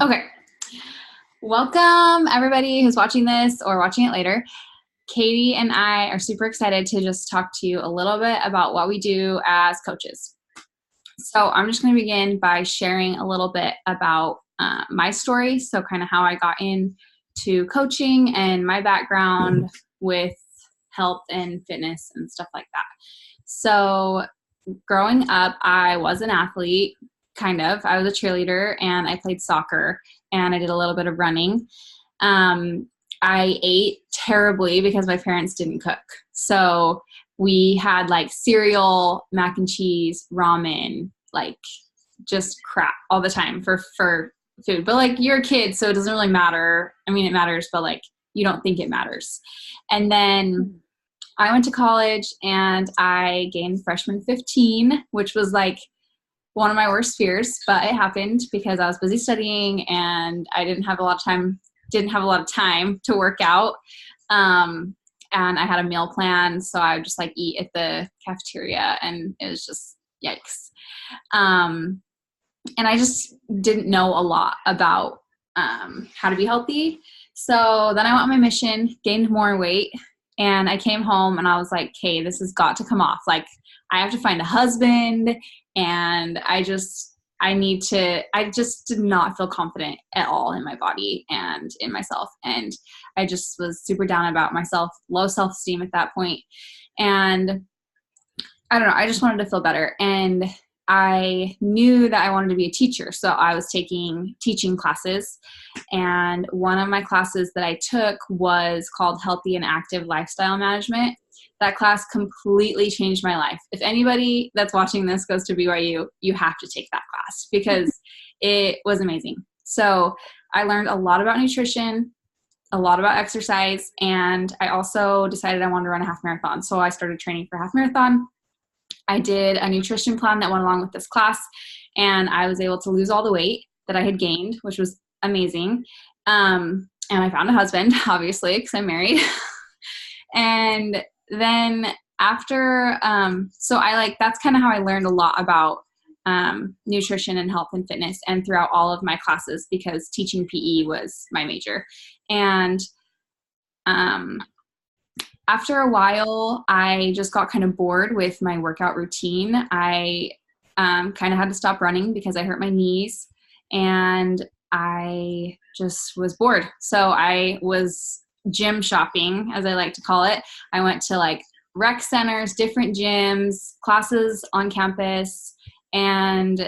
Okay. Welcome, everybody who's watching this or watching it later. Katie and I are super excited to just talk to you a little bit about what we do as coaches. So I'm just going to begin by sharing a little bit about my story. So kind of how I got into coaching and my background with health and fitness and stuff like that. So growing up, I was an athlete, kind of. I was a cheerleader and I played soccer and I did a little bit of running. I ate terribly because my parents didn't cook. So we had like cereal, mac and cheese, ramen, like just crap all the time for food. But like you're a kid, so it doesn't really matter. I mean, it matters, but like you don't think it matters. And then I went to college and I gained freshman 15, which was like one of my worst fears, but it happened because I was busy studying and I didn't have a lot of time to work out. And I had a meal plan, so I would just like eat at the cafeteria and it was just yikes. And I just didn't know a lot about how to be healthy. So then I went on my mission, gained more weight, and I came home and I was like, hey, this has got to come off. Like, I have to find a husband, and I just did not feel confident at all in my body and in myself. And I just was super down about myself, low self-esteem at that point. And I don't know, I just wanted to feel better. And I knew that I wanted to be a teacher. So I was taking teaching classes. And one of my classes that I took was called Healthy and Active Lifestyle Management. That class completely changed my life. If anybody that's watching this goes to BYU, you have to take that class because it was amazing. So I learned a lot about nutrition, a lot about exercise, and I also decided I wanted to run a half marathon. So I started training for a half marathon. I did a nutrition plan that went along with this class, and I was able to lose all the weight that I had gained, which was amazing. And I found a husband, obviously, because I'm married. And then after, that's kind of how I learned a lot about nutrition and health and fitness, and throughout all of my classes, because teaching PE was my major. And after a while, I just got kind of bored with my workout routine. I kind of had to stop running because I hurt my knees, and I just was bored. So I was gym shopping, as I like to call it. I went to like rec centers, different gyms, classes on campus, and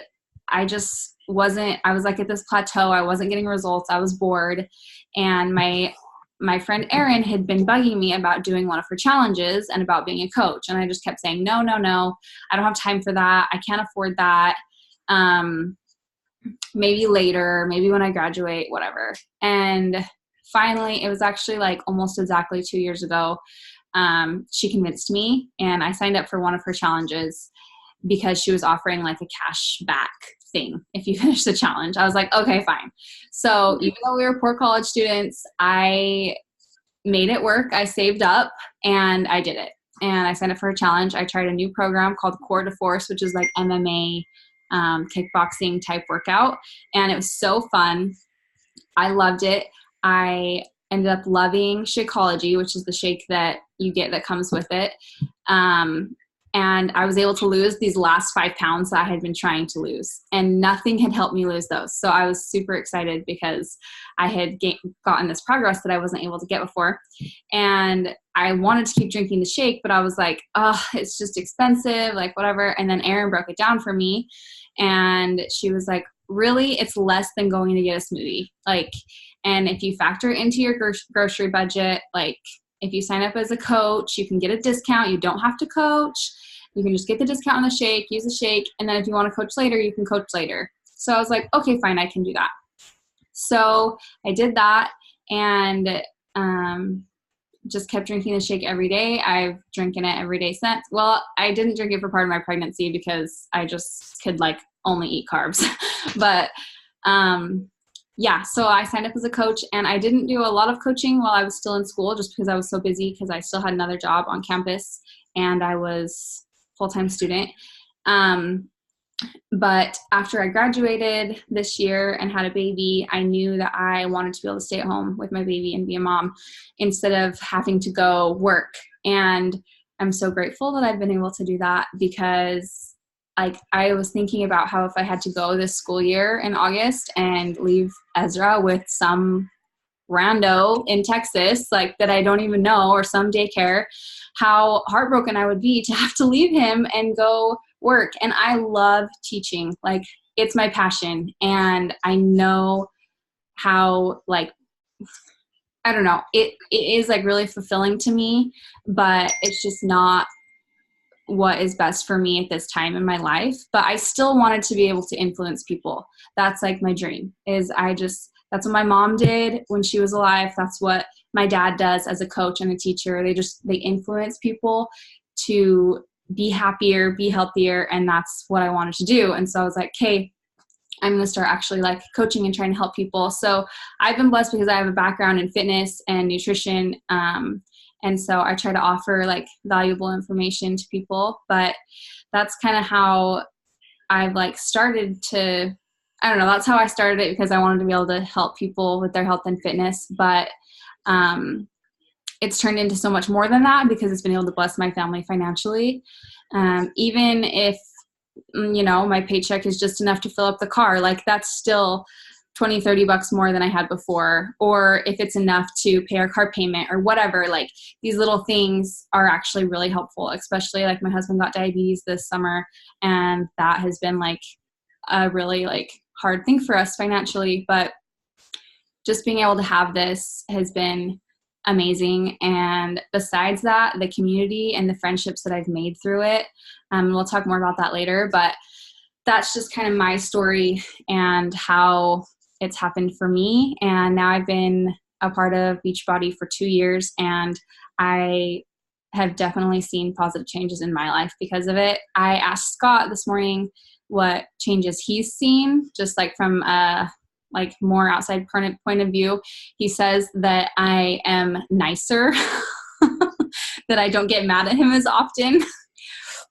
I just I was like at this plateau. I wasn't getting results. I was bored. And my friend Erin had been bugging me about doing one of her challenges and about being a coach. And I just kept saying, no, I don't have time for that. I can't afford that. Maybe later, maybe when I graduate, whatever. And finally, it was actually like almost exactly 2 years ago, she convinced me, and I signed up for one of her challenges because she was offering like a cash back thing if you finish the challenge. I was like, okay, fine. So even though we were poor college students, I made it work. I saved up and I did it. And I signed up for a challenge. I tried a new program called Core to Force, which is like MMA, kickboxing type workout. And it was so fun. I loved it. I ended up loving Shakeology, which is the shake that you get that comes with it. And I was able to lose these last 5 pounds that I had been trying to lose, and nothing had helped me lose those. So I was super excited because I had gotten this progress that I wasn't able to get before. And I wanted to keep drinking the shake, but I was like, oh, it's just expensive, like whatever. And then Erin broke it down for me, and she was like, really, it's less than going to get a smoothie. Like, and if you factor it into your grocery budget, like if you sign up as a coach, you can get a discount. You don't have to coach. You can just get the discount on the shake, use the shake, and then if you want to coach later, you can coach later. So I was like, okay, fine, I can do that. So I did that, and just kept drinking the shake every day. I've drinking it every day since. Well, I didn't drink it for part of my pregnancy because I just could like only eat carbs. But yeah, so I signed up as a coach, and I didn't do a lot of coaching while I was still in school just because I was so busy, because I still had another job on campus and I was a full-time student. But after I graduated this year and had a baby, I knew that I wanted to be able to stay at home with my baby and be a mom instead of having to go work. And I'm so grateful that I've been able to do that, because like I was thinking about how if I had to go this school year in August and leave Ezra with some rando in Texas, like that I don't even know, or some daycare, how heartbroken I would be to have to leave him and go work. And I love teaching. Like, it's my passion. And I know how, like, I don't know, it is like really fulfilling to me, but it's just not what is best for me at this time in my life. But I still wanted to be able to influence people. That's like my dream. That's what my mom did when she was alive. That's what my dad does as a coach and a teacher. They influence people to be happier, be healthier, and that's what I wanted to do. And so I was like, okay, I'm going to start actually like coaching and trying to help people. So I've been blessed because I have a background in fitness and nutrition. And so I try to offer like valuable information to people, but that's kind of how I've like started to, I don't know, that's how I started it, because I wanted to be able to help people with their health and fitness. But it's turned into so much more than that, because it's been able to bless my family financially. Even if, my paycheck is just enough to fill up the car, like that's still $20-$30 more than I had before. Or if it's enough to pay our car payment or whatever, like these little things are actually really helpful, especially like my husband got diabetes this summer, and that has been like a really like hard thing for us financially. But just being able to have this has been amazing. And besides that, the community and the friendships that I've made through it, we'll talk more about that later, but that's just kind of my story and how it's happened for me. And now I've been a part of Beachbody for 2 years, and I have definitely seen positive changes in my life because of it. I asked Scott this morning what changes he's seen, just like from a like more outside point of view. He says that I am nicer, that I don't get mad at him as often,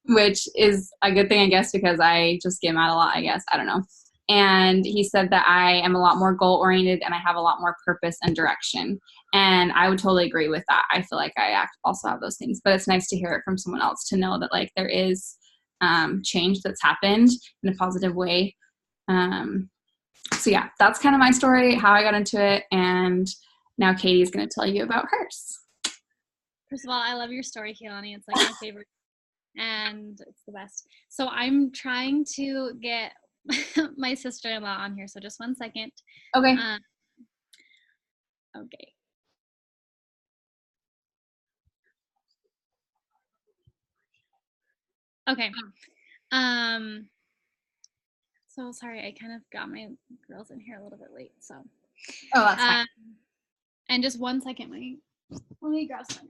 which is a good thing, I guess, because I just get mad a lot, I guess. I don't know. And he said that I am a lot more goal-oriented and I have a lot more purpose and direction. And I would totally agree with that. I feel like I also have those things, but it's nice to hear it from someone else, to know that like there is change that's happened in a positive way. So yeah, that's kind of my story, how I got into it. And now Katie's going to tell you about hers. First of all, I love your story, Kehlani. It's like my favorite. And it's the best. So I'm trying to get my sister-in-law on here. So just 1 second. Okay. Okay. Okay. So sorry, I kind of got my girls in here a little bit late. So. Oh, that's fine. And just 1 second, let me grab some.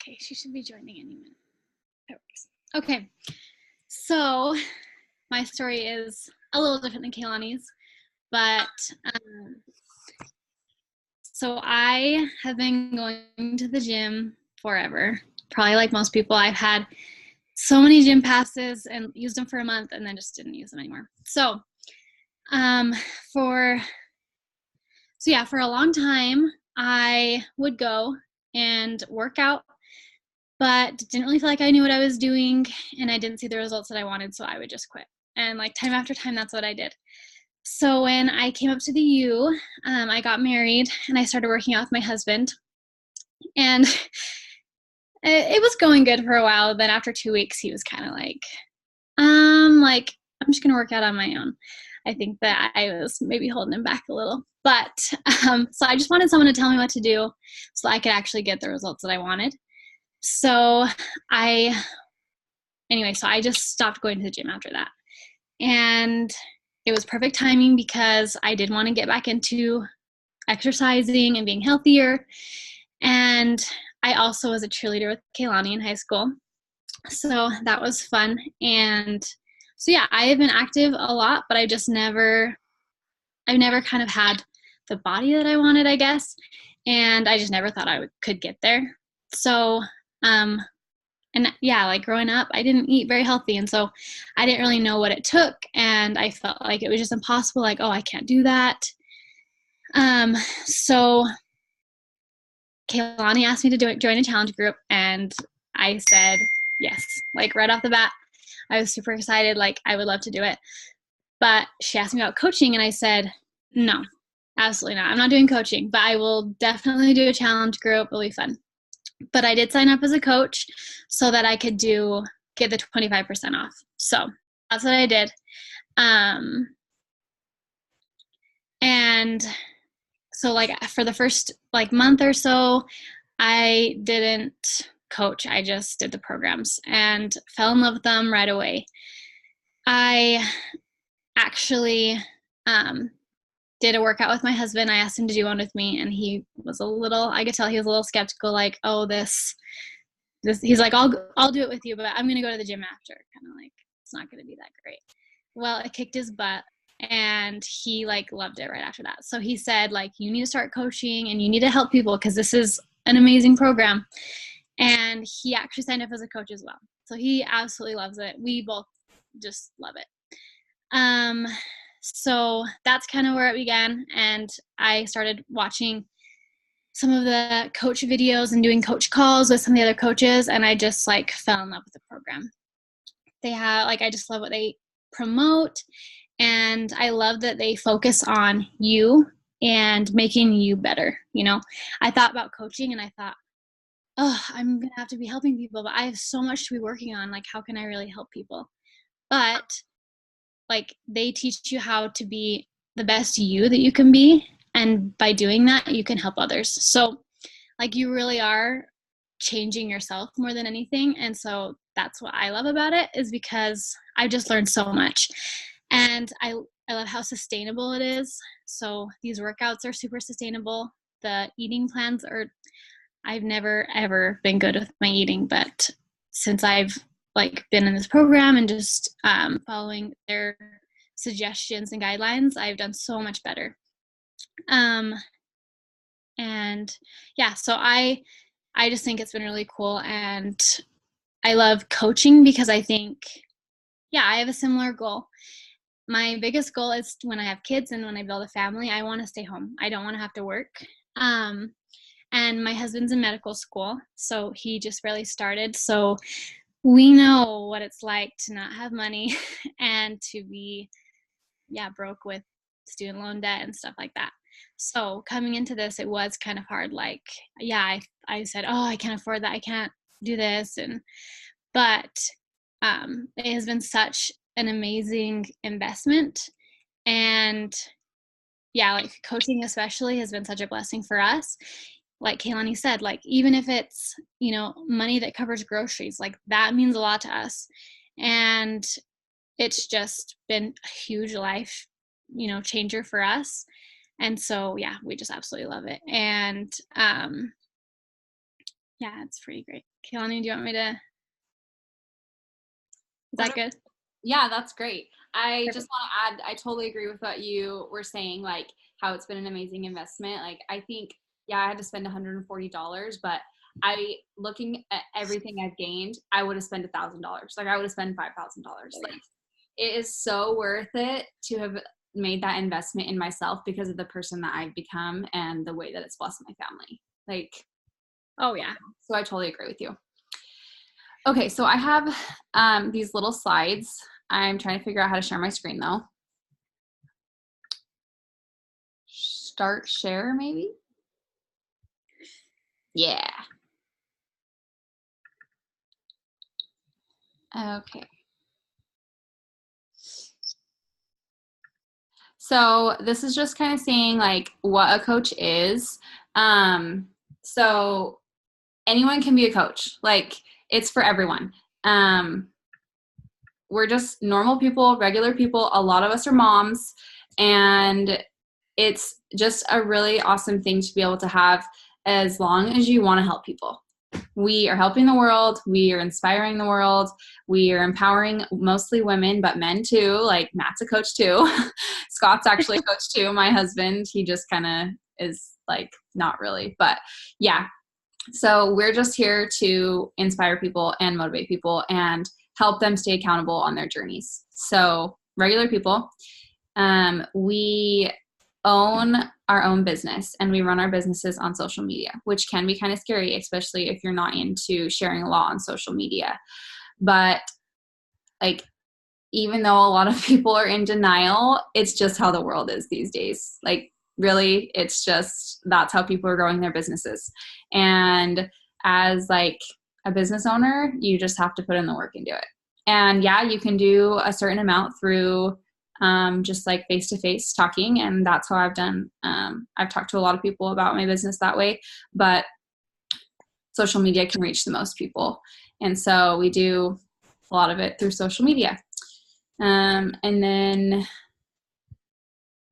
Okay, she should be joining any minute. That works. Okay, so my story is a little different than Kehlani's, but so I have been going to the gym forever. Probably like most people, I've had so many gym passes and used them for a month and then just didn't use them anymore. So for a long time, I would go and work out, but didn't really feel like I knew what I was doing, and I didn't see the results that I wanted, so I would just quit. And like time after time, that's what I did. So when I came up to the U, I got married and I started working out with my husband, and it was going good for a while. Then after 2 weeks, he was kind of like, I'm just gonna work out on my own. I think that I was maybe holding him back a little, but so I just wanted someone to tell me what to do so I could actually get the results that I wanted. So I just stopped going to the gym after that. And it was perfect timing because I did want to get back into exercising and being healthier. And I also was a cheerleader with Kehlani in high school. So that was fun. And so yeah, I have been active a lot, but I've never kind of had the body that I wanted, I guess. And I just never thought could get there. So, and yeah, like growing up, I didn't eat very healthy. And so I didn't really know what it took. And I felt like it was just impossible. Like, oh, I can't do that. So Kaylani asked me to join a challenge group, and I said yes, like right off the bat. I was super excited. Like, I would love to do it. But she asked me about coaching, and I said, no, absolutely not. I'm not doing coaching, but I will definitely do a challenge group. It'll be fun. But I did sign up as a coach so that I could get the 25% off. So that's what I did. And so like for the first like month or so, I didn't coach. I just did the programs and fell in love with them right away. I actually did a workout with my husband. I asked him to do one with me, and he was I could tell he was a little skeptical, like, oh, this, he's like, I'll do it with you, but I'm going to go to the gym after. Kind of like, it's not going to be that great. Well, it kicked his butt, and he like loved it right after that. So he said, like, you need to start coaching and you need to help people because this is an amazing program. And he actually signed up as a coach as well. So he absolutely loves it. We both just love it. So that's kind of where it began. And I started watching some of the coach videos and doing coach calls with some of the other coaches. And I just like fell in love with the program. They have like, I just love what they promote. And I love that they focus on you and making you better. You know, I thought about coaching and I thought, oh, I'm going to have to be helping people, but I have so much to be working on. Like, how can I really help people? But like, they teach you how to be the best you that you can be. And by doing that, you can help others. So like, you really are changing yourself more than anything. And so that's what I love about it, is because I've just learned so much. And I love how sustainable it is. So these workouts are super sustainable. The eating plans I've never ever been good with my eating, but since I've like been in this program and just following their suggestions and guidelines, I've done so much better. And yeah, so I just think it's been really cool, and I love coaching because I think, yeah, I have a similar goal. My biggest goal is when I have kids and when I build a family, I want to stay home. I don't want to have to work. And my husband's in medical school, so he just barely started. So we know what it's like to not have money and to be, broke with student loan debt and stuff like that. So coming into this, it was kind of hard. Like, I said, oh, I can't afford that. I can't do this. But it has been such an amazing investment. And yeah, like coaching especially has been such a blessing for us. Like Kaylani said, like, even if it's, money that covers groceries, like that means a lot to us. And it's just been a huge life, changer for us. And so, yeah, we just absolutely love it. And it's pretty great. Kaylani, do you want me to? Is that good? Yeah, that's great. I just want to add, I totally agree with what you were saying, like how it's been an amazing investment. Like, I think, I had to spend $140, but looking at everything I've gained, I would have spent $1,000. Like, I would have spent $5,000. Like, it is so worth it to have made that investment in myself because of the person that I've become and the way that it's blessed my family. Like, oh yeah. So I totally agree with you. Okay, so I have these little slides. I'm trying to figure out how to share my screen though. Start share maybe? Yeah. Okay. So this is just kind of seeing like what a coach is. So anyone can be a coach. Like, it's for everyone. We're just normal people, regular people. A lot of us are moms, and it's just a really awesome thing to be able to have as long as you want to help people. we are helping the world. We are inspiring the world. We are empowering mostly women, but men too. Like Matt's a coach too. Scott's actually a coach too. My husband, he just kind of is like, not really, but yeah. So we're just here to inspire people and motivate people and help them stay accountable on their journeys. So regular people, we own our own business and we run our businesses on social media, which can be kind of scary, especially if you're not into sharing a lot on social media. But like, even though a lot of people are in denial, it's just how the world is these days. Like, really, it's just, that's how people are growing their businesses. And as like a business owner, you just have to put in the work and do it. And yeah, you can do a certain amount through just like face-to-face talking. And that's how I've done. I've talked to a lot of people about my business that way, but social media can reach the most people. And so we do a lot of it through social media. And then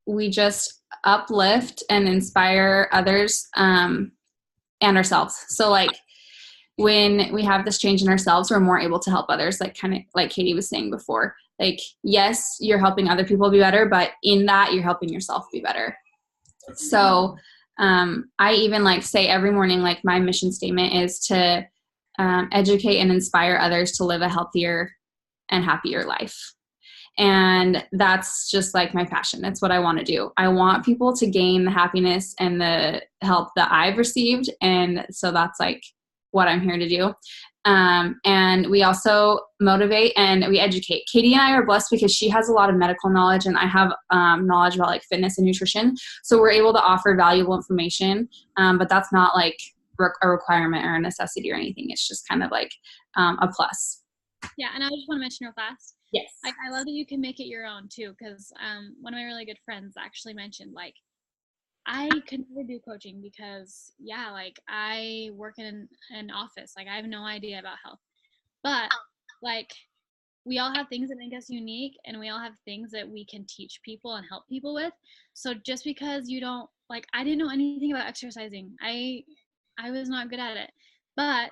we just uplift and inspire others and ourselves. So like when we have this change in ourselves, we're more able to help others, like kind of like Katie was saying before. Like, yes, you're helping other people be better, but in that you're helping yourself be better. So I even like say every morning, like my mission statement is to educate and inspire others to live a healthier and happier life. And that's just like my passion. That's what I want to do. I want people to gain the happiness and the help that I've received. And so that's like what I'm here to do. And we also motivate and we educate. Katie and I are blessed because she has a lot of medical knowledge and I have knowledge about like fitness and nutrition. So we're able to offer valuable information, but that's not like a requirement or a necessity or anything. It's just kind of like a plus. Yeah, and I just want to mention real fast. Yes. I love that you can make it your own too, because one of my really good friends actually mentioned like, I could never do coaching because yeah, like I work in an office, like I have no idea about health, but like we all have things that make us unique and we all have things that we can teach people and help people with. So just because you don't like, I didn't know anything about exercising. I was not good at it, but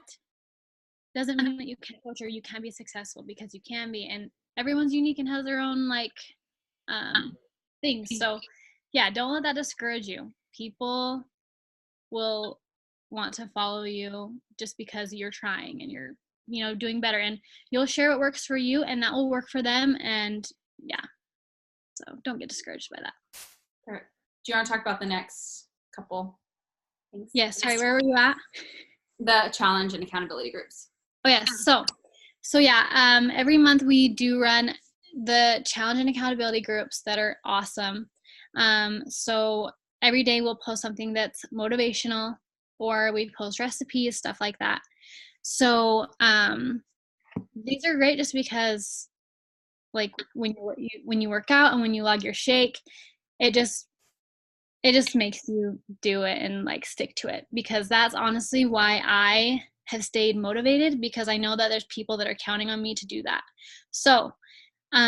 doesn't mean that you can coach or you can be successful, because you can be, and everyone's unique and has their own like things. So yeah, don't let that discourage you. People will want to follow you just because you're trying and you're, doing better, and you'll share what works for you and that will work for them. And yeah, so don't get discouraged by that. Perfect. Do you want to talk about the next couple things? Yes. Sorry, where were you at? The challenge and accountability groups. Oh yes. So yeah, every month we do run the challenge and accountability groups that are awesome. So every day we'll post something that's motivational, or we post recipes, stuff like that. So these are great just because like when you work out and when you log your shake, it just makes you do it and like stick to it, because that's honestly why I have stayed motivated, because I know that there's people that are counting on me to do that. So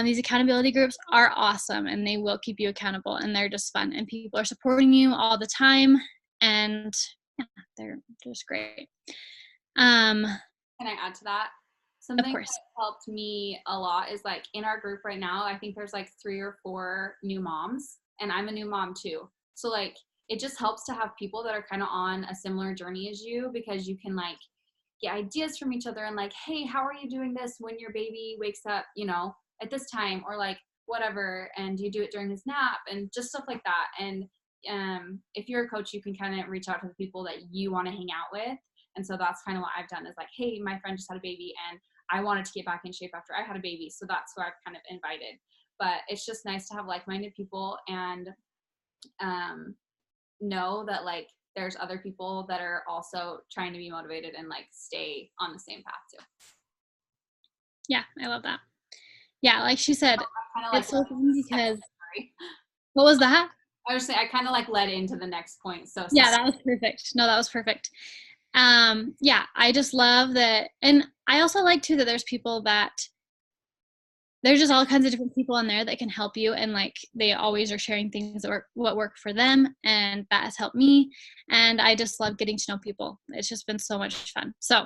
these accountability groups are awesome and they will keep you accountable, and they're just fun, and people are supporting you all the time, and yeah, they're just great. Can I add to that? Something of course. that helped me a lot is like in our group right now, I think there's like 3 or 4 new moms, and I'm a new mom too. So like it just helps to have people that are kind of on a similar journey as you, because you can like get ideas from each other and like, hey, how are you doing this when your baby wakes up, at this time, or like whatever, and you do it during his nap and just stuff like that. And if you're a coach, you can kind of reach out to the people that you want to hang out with. And so that's kind of what I've done, is like, hey, my friend just had a baby and I wanted to get back in shape after I had a baby. So that's who I've kind of invited. But it's just nice to have like-minded people and know that like there's other people that are also trying to be motivated and like stay on the same path too. Yeah, I love that. Yeah, like she said, it's so fun because what was that? I was saying I kind of like led into the next point. So yeah, that was perfect. No, that was perfect. Yeah, I just love that. And I also like too that there's people that there's just all kinds of different people on there that can help you, and like they always are sharing things that work for them, and that has helped me. And I just love getting to know people. It's just been so much fun. So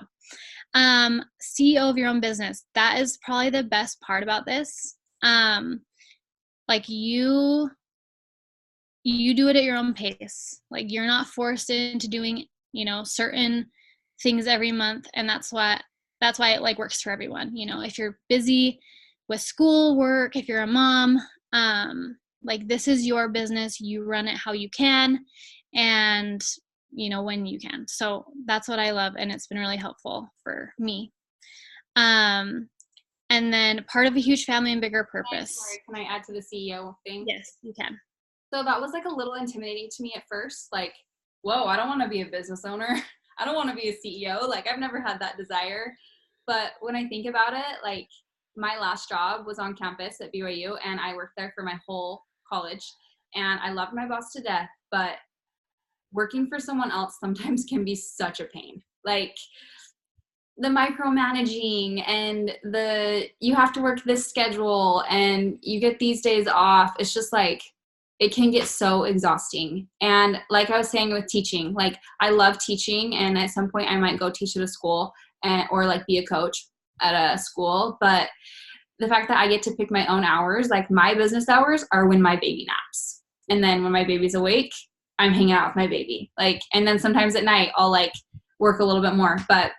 CEO of your own business, that is probably the best part about this. Like you do it at your own pace. Like you're not forced into doing, certain things every month, and that's why it like works for everyone. If you're busy with school work, if you're a mom, like this is your business, you run it how you can, and when you can. So that's what I love, and it's been really helpful for me. And then part of a huge family and bigger purpose. Sorry, can I add to the CEO thing? Yes, you can. So that was like a little intimidating to me at first. Like, whoa, I don't want to be a business owner. I don't want to be a CEO. Like, I've never had that desire. But when I think about it, like my last job was on campus at BYU, and I worked there for my whole college, and I loved my boss to death, but working for someone else sometimes can be such a pain. Like the micromanaging and you have to work this schedule and you get these days off. It's just like, it can get so exhausting. And like I was saying with teaching, like I love teaching, and at some point I might go teach at a school or like be a coach at a school. But the fact that I get to pick my own hours, like my business hours are when my baby naps. And then when my baby's awake, I'm hanging out with my baby. Like, and then sometimes at night I'll like work a little bit more. But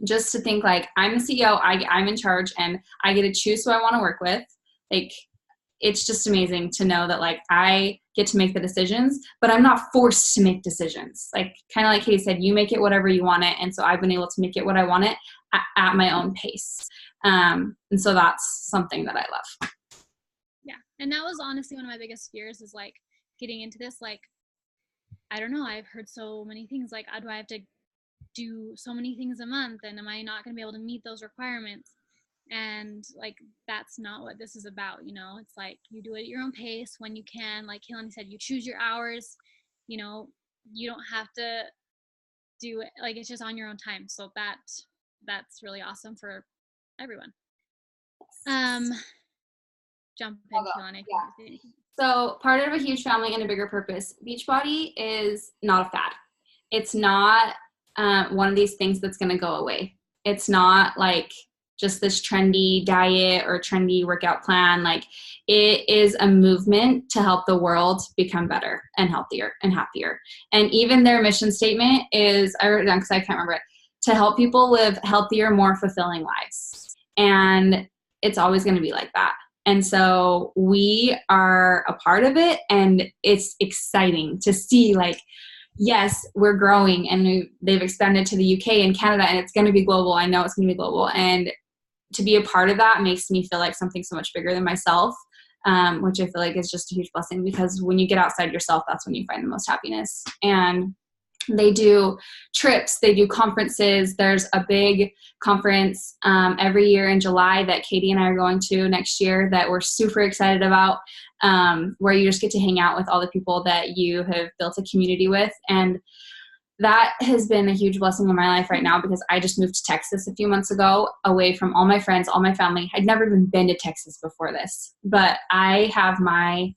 just to think like I'm the CEO, I'm in charge, and I get to choose who I want to work with. Like, it's just amazing to know that like I get to make the decisions, but I'm not forced to make decisions. Like kind of like Katie said, you make it whatever you want it. And so I've been able to make it what I want it at my own pace. And so that's something that I love. Yeah. And that was honestly one of my biggest fears, is like getting into this. Like, I don't know, I've heard so many things like, do I have to do so many things a month, and am I not going to be able to meet those requirements? And like that's not what this is about. It's like you do it at your own pace when you can. Like Kaylani said, you choose your hours. You don't have to do it, like it's just on your own time. So that's really awesome for everyone. Jump in, Kaylani. Yeah. So part of a huge family and a bigger purpose, Beachbody is not a fad. It's not one of these things that's going to go away. It's not like just this trendy diet or trendy workout plan. Like it is a movement to help the world become better and healthier and happier. And even their mission statement is, I wrote it down because I can't remember it, to help people live healthier, more fulfilling lives. And it's always going to be like that. And so we are a part of it, and it's exciting to see like, yes, we're growing, and they've expanded to the UK and Canada, and it's going to be global. I know it's going to be global. And to be a part of that makes me feel like something so much bigger than myself, which I feel like is just a huge blessing, because when you get outside yourself, that's when you find the most happiness. And they do trips, they do conferences. There's a big conference every year in July that Katie and I are going to next year that we're super excited about, where you just get to hang out with all the people that you have built a community with. And that has been a huge blessing in my life right now, because I just moved to Texas a few months ago, away from all my friends, all my family. I'd never even been to Texas before this, but I have my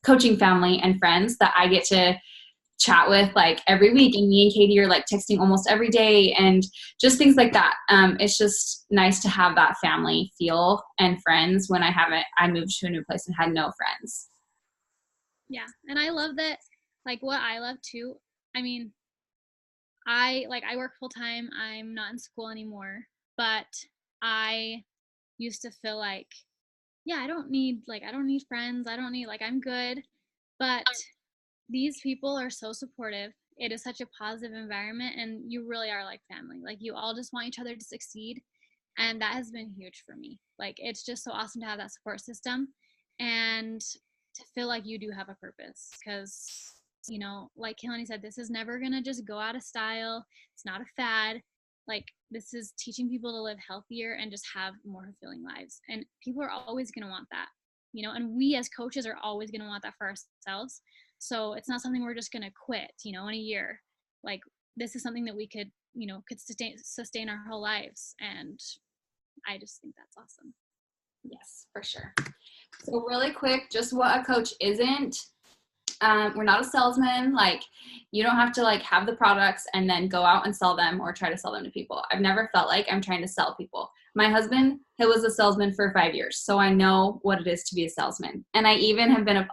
coaching family and friends that I get to chat with like every week, and me and Katie are like texting almost every day, and just things like that. It's just nice to have that family feel and friends when I moved to a new place and had no friends. Yeah. And I love that. Like what I love too, I mean, I work full time. I'm not in school anymore, but I used to feel like, yeah, I don't need friends. I don't need, like, I'm good. But these people are so supportive. It is such a positive environment, and you really are like family. Like you all just want each other to succeed. And that has been huge for me. Like it's just so awesome to have that support system, and to feel like you do have a purpose, because like Kaylani said, this is never gonna just go out of style. It's not a fad. Like this is teaching people to live healthier and just have more fulfilling lives. And people are always gonna want that, and we as coaches are always gonna want that for ourselves. So it's not something we're just gonna quit, in a year. Like this is something that we could sustain our whole lives. And I just think that's awesome. Yes, for sure. So really quick, just what a coach isn't. We're not a salesman. Like, you don't have to like have the products and then go out and sell them or try to sell them to people. I've never felt like I'm trying to sell people. My husband, he was a salesman for 5 years, so I know what it is to be a salesman. And I even have been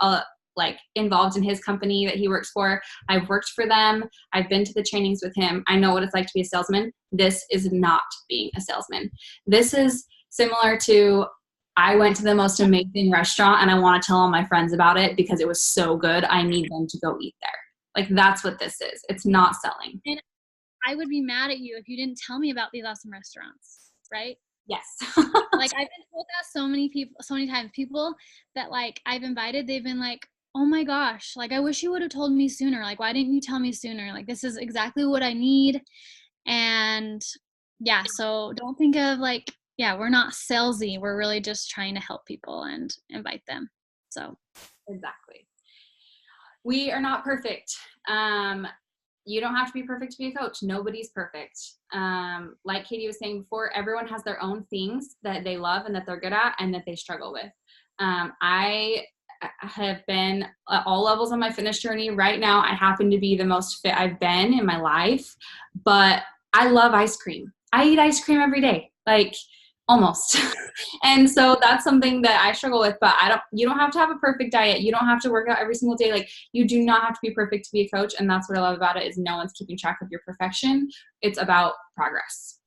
like involved in his company that he works for. I've worked for them. I've been to the trainings with him. I know what it's like to be a salesman. This is not being a salesman. This is similar to, I went to the most amazing restaurant and I want to tell all my friends about it because it was so good. I need them to go eat there. Like, that's what this is. It's not selling. And I would be mad at you if you didn't tell me about these awesome restaurants, right? Yes. Like, I've been told that so many times. People that like I've invited, they've been like, oh my gosh, like, I wish you would have told me sooner. Like, why didn't you tell me sooner? Like, this is exactly what I need. And yeah, so don't think of like, yeah, we're not salesy. We're really just trying to help people and invite them. So Exactly. We are not perfect. You don't have to be perfect to be a coach. Nobody's perfect. Like Katie was saying before, everyone has their own things that they love and that they're good at and that they struggle with. I have been at all levels on my fitness journey. Right now, I happen to be the most fit I've been in my life, but I love ice cream. I eat ice cream every day, like almost. And so that's something that I struggle with, but you don't have to have a perfect diet. You don't have to work out every single day. Like, you do not have to be perfect to be a coach. And that's what I love about it, is no one's keeping track of your perfection. It's about progress.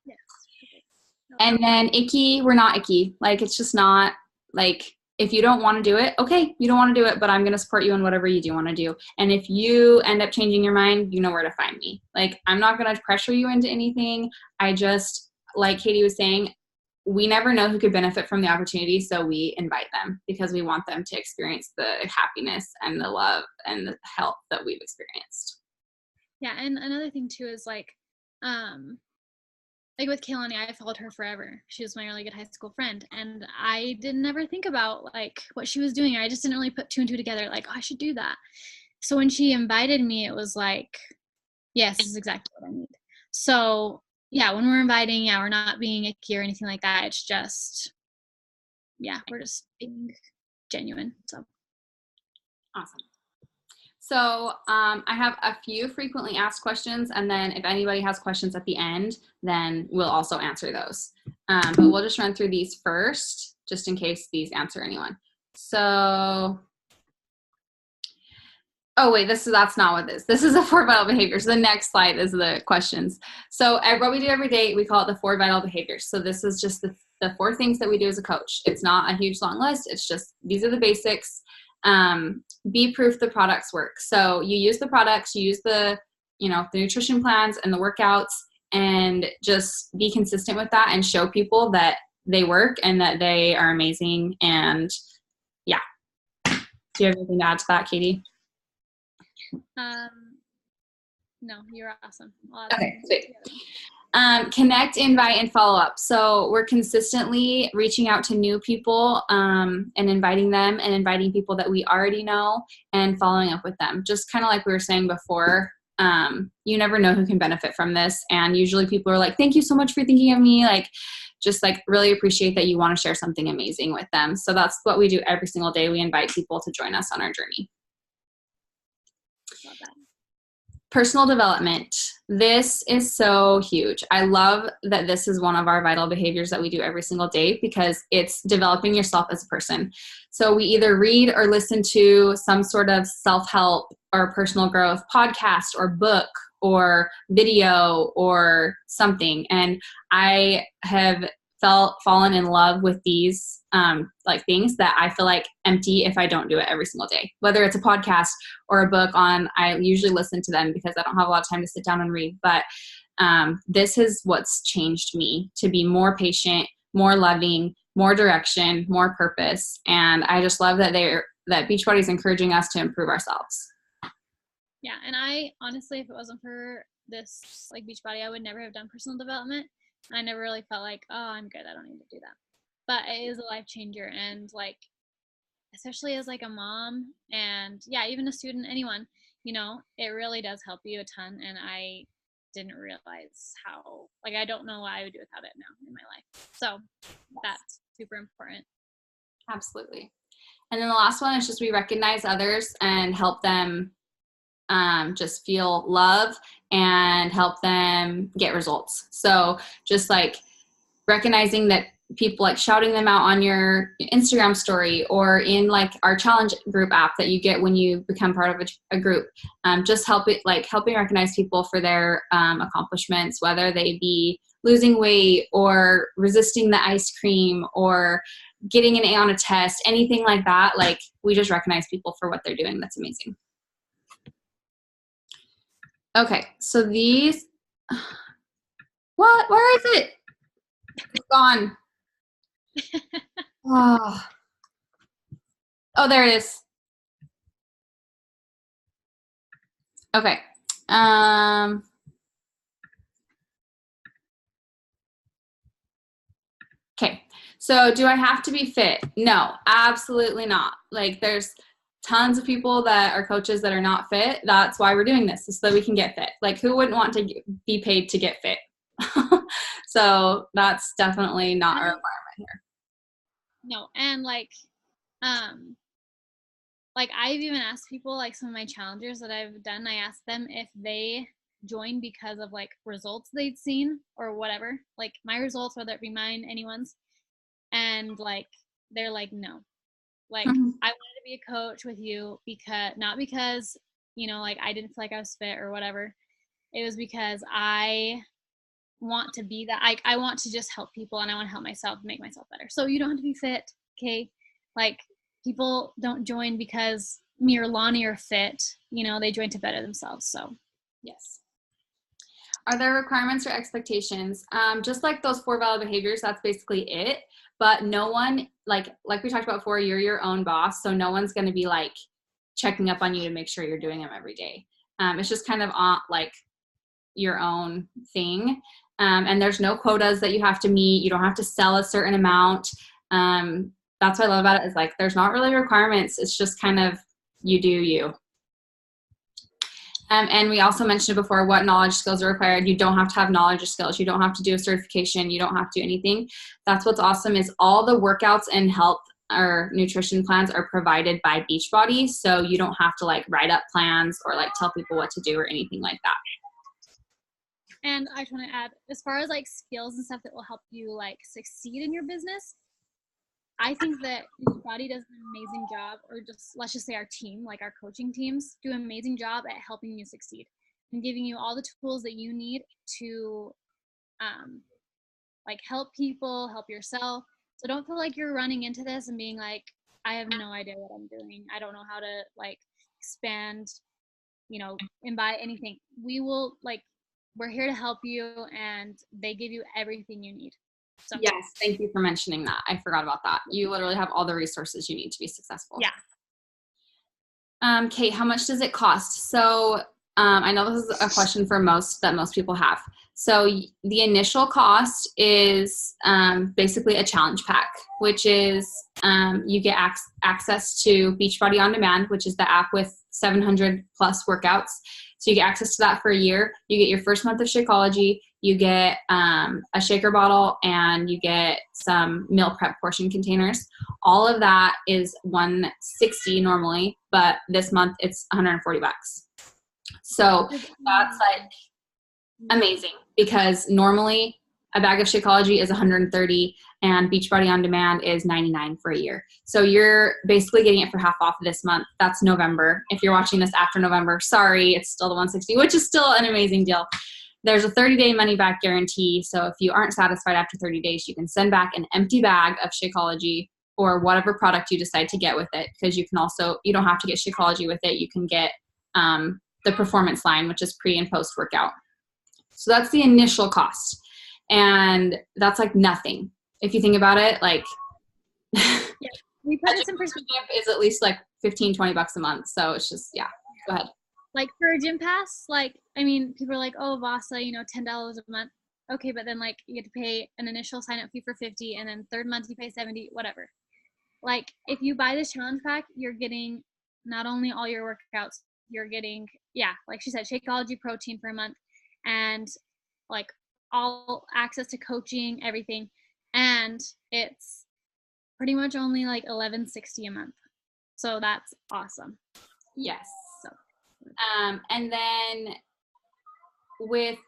yes. And then icky, we're not icky. Like, it's just not, like, if you don't want to do it, okay, you don't want to do it, but I'm going to support you in whatever you do want to do. And if you end up changing your mind, you know where to find me. Like, I'm not going to pressure you into anything. I just, like Katie was saying, we never know who could benefit from the opportunity, so we invite them because we want them to experience the happiness and the love and the health that we've experienced. Yeah, and another thing too is like with Kaylani, I followed her forever. She was my really good high school friend, and I didn't ever think about like what she was doing. I just didn't really put two and two together. Like, oh, I should do that. So when she invited me, it was like, yes, this is exactly what I need. So yeah, when we're inviting, yeah, we're not being icky or anything like that. It's just, yeah, we're just being genuine. So Awesome. So I have a few frequently asked questions, and then if anybody has questions at the end, then we'll also answer those. But we'll just run through these first, just in case these answer anyone. So, oh wait, that's not what this is. This is the 4 vital behaviors. The next slide is the questions. So what we do every day, we call it the 4 vital behaviors. So this is just the 4 things that we do as a coach. It's not a huge long list. It's just, these are the basics. Be proof the products work. So you use the products, you use the nutrition plans and the workouts, and just be consistent with that and show people that they work and that they are amazing. And yeah. Do you have anything to add to that, Katie? No, you're awesome. Okay, sweet. Connect, invite, and follow up. So we're consistently reaching out to new people and inviting them, and inviting people that we already know and following up with them. Just kind of like we were saying before, you never know who can benefit from this. And usually people are like, thank you so much for thinking of me. Like, just like really appreciate that you want to share something amazing with them. So that's what we do every single day. We invite people to join us on our journey. Love that. Personal development. This is so huge. I love that this is one of our vital behaviors that we do every single day, because it's developing yourself as a person. So we either read or listen to some sort of self-help or personal growth podcast or book or video or something. And I have fallen in love with these things that I feel like empty if I don't do it every single day, whether it's a podcast or a book I usually listen to them because I don't have a lot of time to sit down and read. But this is what's changed me to be more patient, more loving, more direction, more purpose. And I just love that Beachbody is encouraging us to improve ourselves. Yeah. And I honestly, if it wasn't for this Beachbody, I would never have done personal development. I never really felt like, oh, I'm good, I don't need to do that. But it is a life changer. And especially as a mom and even a student, anyone, it really does help you a ton. And I didn't realize how, I don't know what I would do without it now in my life. So that's super important. Absolutely. And then the last one is just we recognize others and help them just feel love and help them get results. So just like recognizing that people, like shouting them out on your Instagram story or in like our challenge group app that you get when you become part of a group. Just helping recognize people for their accomplishments, whether they be losing weight or resisting the ice cream or getting an A on a test, anything like that. Like we just recognize people for what they're doing. That's amazing. Okay, so these, what? Where is it? It's gone. Oh, there it is. Okay. Okay. So do I have to be fit? No, absolutely not. Like there's tons of people that are coaches that are not fit. That's why we're doing this, is so that we can get fit. Like who wouldn't want to be paid to get fit? So that's definitely not a requirement here. No, and like I've even asked people, like some of my challengers that I've done, I asked them if they joined because of like results they'd seen or whatever, like my results, whether it be mine, anyone's, and like they're like, no, like Mm-hmm. I wanted to be a coach with you because not because, you know, like I didn't feel like I was fit or whatever. It was because I want to be that. I want to just help people and I want to help myself make myself better. So you don't have to be fit, okay? Like people don't join because me or Lonnie are fit, you know, they join to better themselves. So Yes. Are there requirements or expectations? Just like those 4 valid behaviors, that's basically it. But no one, like we talked about before, you're your own boss. So no one's going to be like checking up on you to make sure you're doing them every day. It's just kind of like your own thing. And there's no quotas that you have to meet. You don't have to sell a certain amount. That's what I love about it, is like there's not really requirements. It's just kind of you do you. And we also mentioned before what knowledge skills are required. You don't have to have knowledge or skills. You don't have to do a certification. You don't have to do anything. That's what's awesome, is all the workouts and health or nutrition plans are provided by Beachbody. So you don't have to like write up plans or like tell people what to do or anything like that. and I just want to add, as far as like skills and stuff that will help you like succeed in your business, I think that Beachbody does an amazing job, or just let's just say our team, like our coaching teams, do an amazing job at helping you succeed and giving you all the tools that you need to like help people, help yourself. So don't feel like you're running into this and being like, I have no idea what I'm doing. I don't know how to like expand, you know, and buy anything. We will like, we're here to help you, and they give you everything you need. So Yes, thank you for mentioning that. I forgot about that. You literally have all the resources you need to be successful. yeah. Kate, how much does it cost? So I know this is a question for most people have. So the initial cost is basically a challenge pack, which is you get access to Beachbody On Demand, which is the app with 700 plus workouts. So you get access to that for a year. You get your first month of Shakeology. You get a shaker bottle, and you get some meal prep portion containers. All of that is $160 normally, but this month it's $140. So that's like amazing, because normally a bag of Shakeology is $130 and Beachbody On Demand is $99 for a year. So you're basically getting it for half off this month. That's November. If you're watching this after November, sorry, it's still the $160, which is still an amazing deal. There's a 30-day money-back guarantee. So if you aren't satisfied after 30 days, you can send back an empty bag of Shakeology or whatever product you decide to get with it. Because you can also, you don't have to get Shakeology with it. You can get the performance line, which is pre and post workout. So that's the initial cost. And that's like nothing. If you think about it, like Yeah, we put this in perspective. Is at least like $15-20 a month. So it's just, yeah, go ahead. Like for a gym pass, like, I mean, people are like, oh, Vasa, you know, $10 a month. Okay, but then like you get to pay an initial sign up fee for $50, and then third month you pay $70, whatever. Like if you buy this challenge pack, you're getting not only all your workouts, you're getting, yeah, like she said, Shakeology protein for a month, and like all access to coaching, everything. And it's pretty much only like $11.60 a month. So that's awesome. Yes. So And then with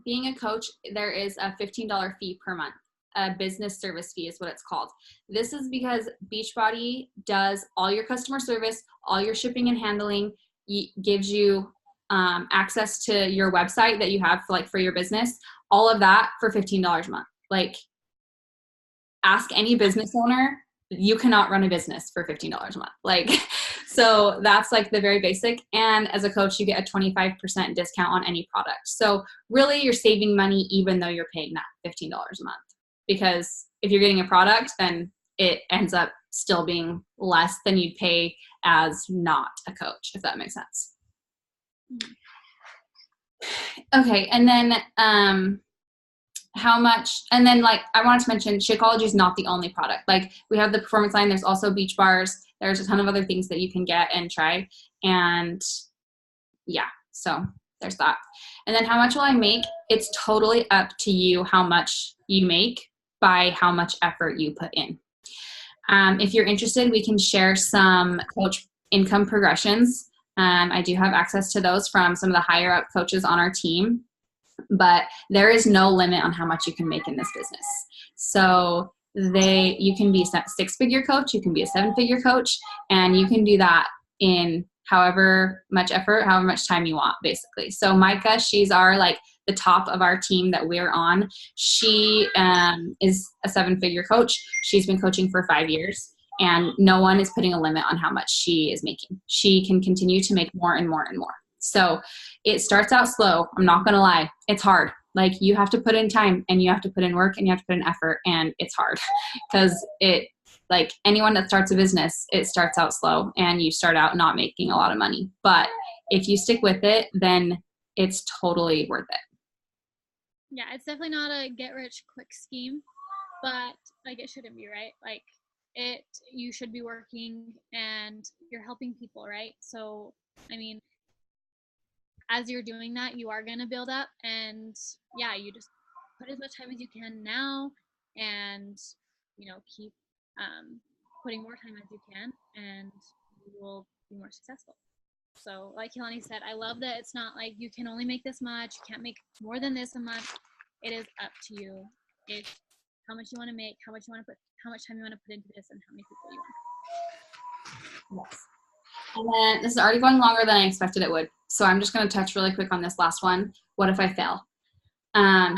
being a coach, there is a $15 fee per month. A business service fee is what it's called. This is because Beachbody does all your customer service, all your shipping and handling, gives you access to your website that you have for your business, all of that for $15 a month. Like, ask any business owner, you cannot run a business for $15 a month. Like, so that's like the very basic. And as a coach, you get a 25% discount on any product. So really you're saving money even though you're paying that $15 a month. Because if you're getting a product, then it ends up still being less than you'd pay as not a coach, if that makes sense. Okay, and then how much, and then like I wanted to mention, Shakeology is not the only product. Like, we have the performance line, there's also beach bars, there's a ton of other things that you can get and try. And yeah, so there's that. And then how much will I make? It's totally up to you how much you make by how much effort you put in. If you're interested, we can share some coach income progressions. I do have access to those from some of the higher up coaches on our team, but there is no limit on how much you can make in this business. So you can be a 6-figure coach, you can be a 7-figure coach, and you can do that in however much effort, however much time you want, basically. So Micah, she's the top of our team that we're on. She is a 7-figure coach. She's been coaching for 5 years, and no one is putting a limit on how much she is making. She can continue to make more and more and more. So it starts out slow. I'm not going to lie. It's hard. Like, you have to put in time, and you have to put in work, and you have to put in effort, and it's hard because like anyone that starts a business, it starts out slow and you start out not making a lot of money. But if you stick with it, then it's totally worth it. Yeah, it's definitely not a get rich quick scheme, but like, it shouldn't be, right? Like, you should be working and you're helping people, right? So, I mean, as you're doing that, you are going to build up, and yeah, you just put as much time as you can now, and, keep putting more time as you can, and you will be more successful. So like Kehlani said, I love that it's not like you can only make this much, you can't make more than this a month. It is up to you. It's how much you want to make, how much time you want to put into this, and how many people you want. Yes. And then this is already going longer than I expected it would. So I'm just going to touch really quick on this last one. What if I fail?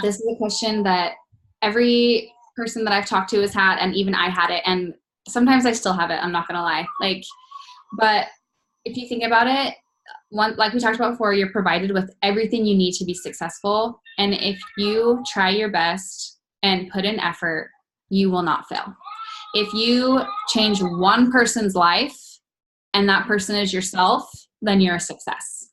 This is a question that every person that I've talked to has had, and even I had it. And sometimes I still have it. I'm not going to lie. But if you think about it, like we talked about before, you're provided with everything you need to be successful. And if you try your best and put in effort, you will not fail. If you change one person's life and that person is yourself, then you're a success.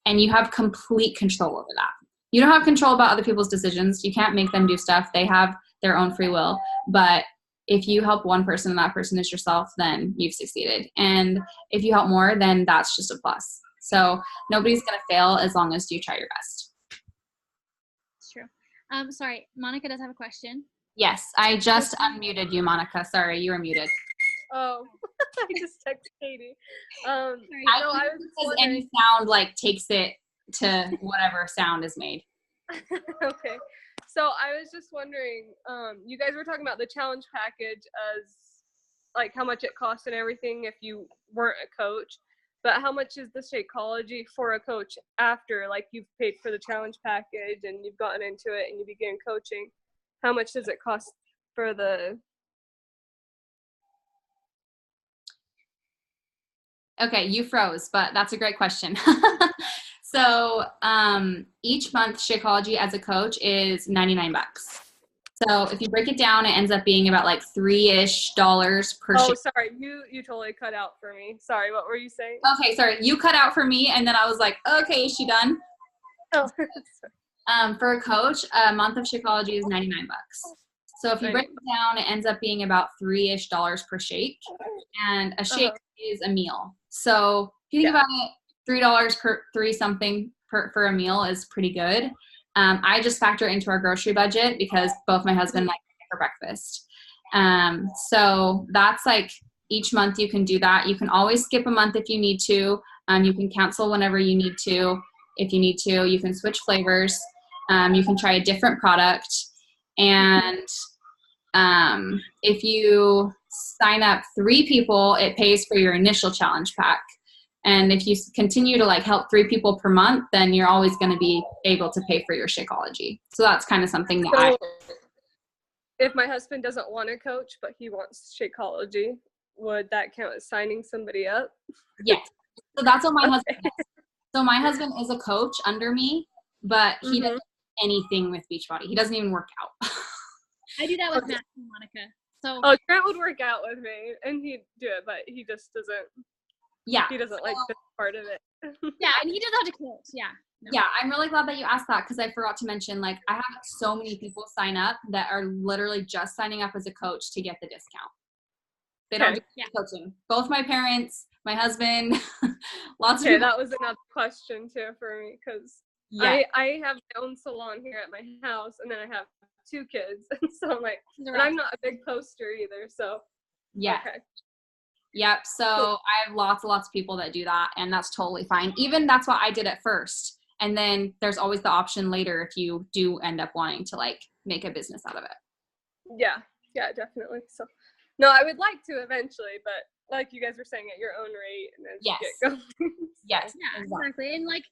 And you have complete control over that. You don't have control about other people's decisions. You can't make them do stuff. They have their own free will. But if you help one person and that person is yourself, then you've succeeded. And if you help more, then that's just a plus. So nobody's going to fail as long as you try your best. It's true. Sorry, Monica does have a question. Yes, I just unmuted you, Monica. Sorry, you were muted. Oh, I just texted Katie. I was because any sound takes it to whatever sound is made. Okay. So I was just wondering, you guys were talking about the challenge package as how much it costs and everything if you weren't a coach, but how much is the Shakeology for a coach after you've paid for the challenge package and you've gotten into it and you begin coaching? How much does it cost for the... Okay, you froze, but that's a great question. So each month Shakeology as a coach is $99. So if you break it down, it ends up being about $3-ish per Oh, sorry, you totally cut out for me. Sorry, what were you saying? Okay, sorry, you cut out for me, and then I was like, okay, is she done? Oh, for a coach, a month of Shakeology is $99. So if you break it down, it ends up being about $3-ish per shake, and a shake is a meal. So if you think about it, $3 per something for a meal is pretty good. I just factor into our grocery budget because both my husband like it for breakfast. So that's like each month you can do that. You can always skip a month if you need to. You can cancel whenever you need to. If you need to, you can switch flavors. You can try a different product. And if you sign up 3 people, it pays for your initial challenge pack. And if you continue to like help 3 people per month, then you're always going to be able to pay for your Shakeology. So that's kind of something that if my husband doesn't want to coach, but he wants Shakeology, would that count as signing somebody up? Yes. So that's what my husband does. So my husband is a coach under me, but he doesn't do anything with Beachbody. He doesn't even work out. I do that with Matt and Monica. So Grant would work out with me, and he'd do it, but he just doesn't. Yeah. He doesn't like this part of it. yeah, and he does have to coach. Yeah. No. Yeah, I'm really glad that you asked that because I forgot to mention, like, I have so many people sign up that are literally just signing up as a coach to get the discount. They don't do coaching. Both my parents, my husband, lots of people. That was another question too for me because I have my own salon here at my house, and then I have 2 kids, and so I'm like, and I'm not a big poster either, so yeah. Okay. Yep. So I have lots of people that do that, and that's totally fine. Even that's what I did at first. And then there's always the option later if you do end up wanting to like make a business out of it. Yeah, definitely. So no, I would like to eventually, but like you guys were saying, at your own rate and then get going. Yes. Yeah, exactly. And like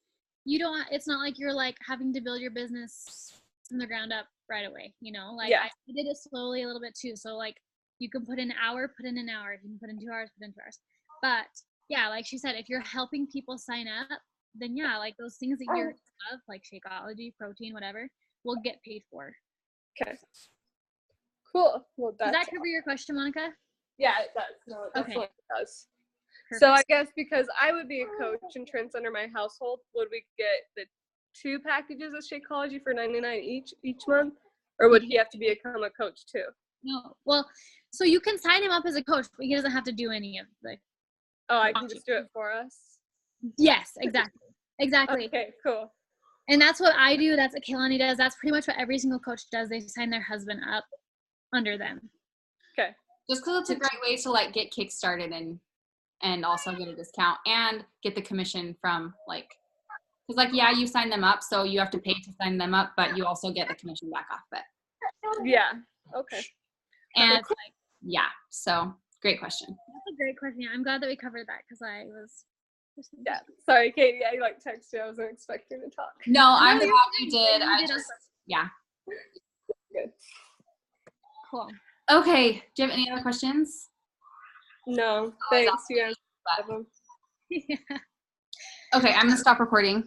it's not like you're like having to build your business from the ground up right away, you know? Like I did it slowly a little bit too. So like you can put in an hour, put in an hour. If you can put in 2 hours, put in 2 hours. But yeah, like she said, if you're helping people sign up, then yeah, like those things that you love, like Shakeology, protein, whatever, will get paid for. Okay. Cool. Well, does that cover your question, Monica? Yeah, it does. No, it definitely does. Perfect. So I guess because I would be a coach and Trent's under my household, would we get the 2 packages of Shakeology for $99 each month, or would he have to become a coach too? No. Well, so you can sign him up as a coach, but he doesn't have to do any of the. Oh, I can just do it for us? Yes, exactly. Exactly. Okay, cool. And that's what I do. That's what Kaylani does. That's pretty much what every single coach does. They sign their husband up under them. Okay. Just because it's a great way to like get kickstarted and also get a discount and get the commission from like, because like, yeah, you sign them up, so you have to pay to sign them up, but you also get the commission back off it. Yeah. Okay. And like, yeah, so great question. That's a great question. Yeah, I'm glad that we covered that because I was. Yeah. Sorry, Katie. I like texted you. I wasn't expecting to talk. No, I'm glad you did. I just, yeah. Good. Cool. Okay. Do you have any other questions? No. Thanks. You guys. Yeah. Okay, I'm gonna stop recording.